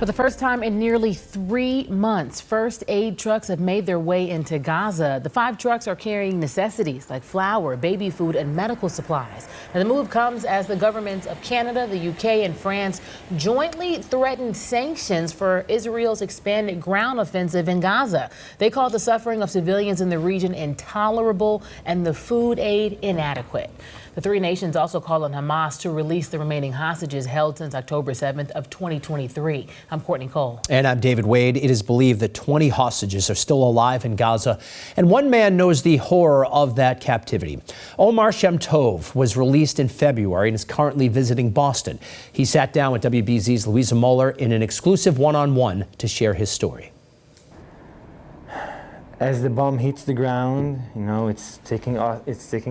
For the first time in nearly 3 months, first aid trucks have made their way into Gaza. The 5 trucks are carrying necessities like flour, baby food, and medical supplies. Now, the move comes as the governments of Canada, the UK, and France jointly threatened sanctions for Israel's expanded ground offensive in Gaza. They called the suffering of civilians in the region intolerable and the food aid inadequate. The 3 nations also call on Hamas to release the remaining hostages held since October 7th of 2023. I'm Courtney Cole. And I'm David Wade. It is believed that 20 hostages are still alive in Gaza, and one man knows the horror of that captivity. Omer Shem Tov was released in February and is currently visiting Boston. He sat down with WBZ's Louisa Moller in an exclusive one-on-one to share his story. As the bomb hits the ground, it's taking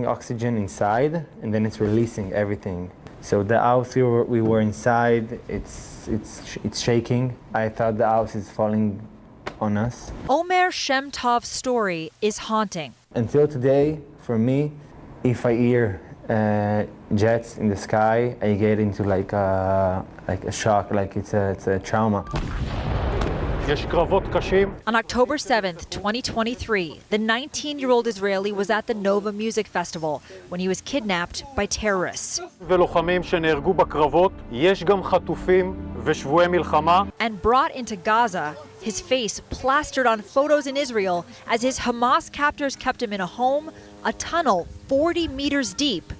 oxygen inside, and then it's releasing everything. So the house we were inside, it's shaking. I thought the house is falling on us. Omer Shem Tov's story is haunting. Until today, for me, if I hear jets in the sky, I get into like a shock, like it's a trauma. On October 7th, 2023, the 19-year-old Israeli was at the Nova Music Festival when he was kidnapped by terrorists. And brought into Gaza, his face plastered on photos in Israel as his Hamas captors kept him in a home, a tunnel 40 meters deep.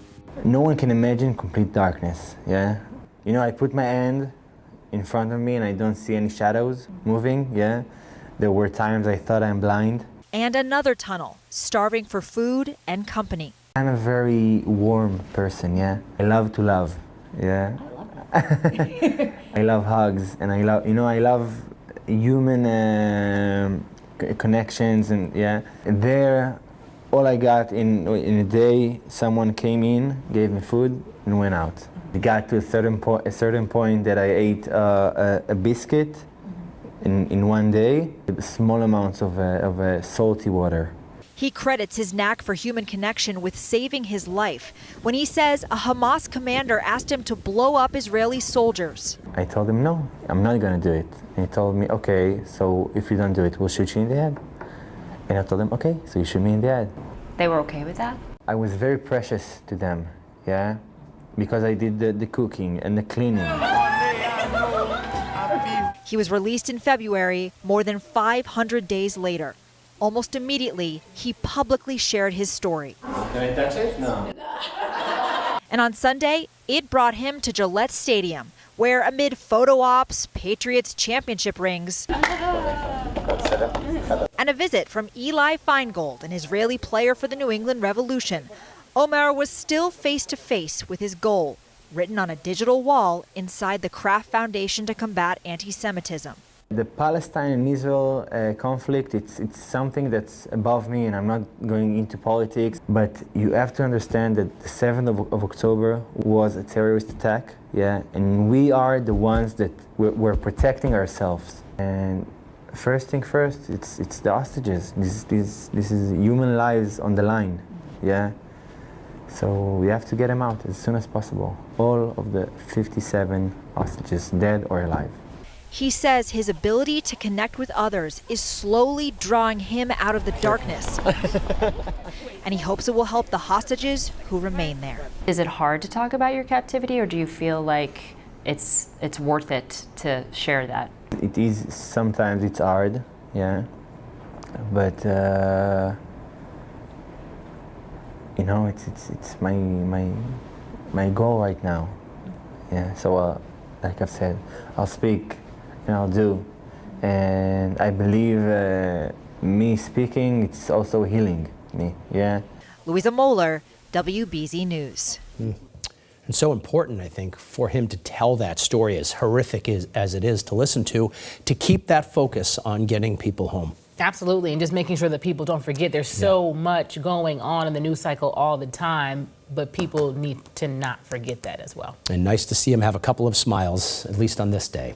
No one can imagine complete darkness, yeah? I put my hand in front of me and I don't see any shadows moving, yeah? There were times I thought I'm blind. And another tunnel, starving for food and company. I'm a very warm person, yeah? I love to love, yeah? I love hugs, and I love human connections, and yeah. And there, all I got in a day, someone came in, gave me food, and went out. It got to a certain point that I ate a biscuit in one day, small amounts of salty water. He credits his knack for human connection with saving his life when he says a Hamas commander asked him to blow up Israeli soldiers. I told him, no, I'm not going to do it. And he told me, okay, so if you don't do it, we'll shoot you in the head. And I told him, okay, so you shoot me in the head. They were okay with that? I was very precious to them, yeah? Because I did the cooking and the cleaning. He was released in February, more than 500 days later. Almost immediately, he publicly shared his story. Can I touch it? No. And on Sunday, it brought him to Gillette Stadium, where amid photo ops, Patriots championship rings, and a visit from Eli Feingold, an Israeli player for the New England Revolution, Omer was still face-to-face with his goal, written on a digital wall inside the Kraft Foundation to Combat Anti-Semitism. The Palestine and Israel conflict, it's something that's above me, and I'm not going into politics, but you have to understand that the 7th of October was a terrorist attack, yeah, and we are the ones that we're protecting ourselves. And first thing first, it's the hostages. This is human lives on the line, yeah. So we have to get them out as soon as possible. All of the 57 hostages, dead or alive. He says his ability to connect with others is slowly drawing him out of the darkness. And he hopes it will help the hostages who remain there. Is it hard to talk about your captivity, or do you feel like it's worth it to share that? It is, sometimes it's hard, yeah. But it's my goal right now. Yeah, so like I've said, I'll speak and I'll do. And I believe me speaking, it's also healing me, yeah. Louisa Moller, WBZ News. And so important, I think, for him to tell that story, as horrific as it is to listen to keep that focus on getting people home. Absolutely, and just making sure that people don't forget there's so much going on in the news cycle all the time, but people need to not forget that as well. And nice to see him have a couple of smiles, at least on this day.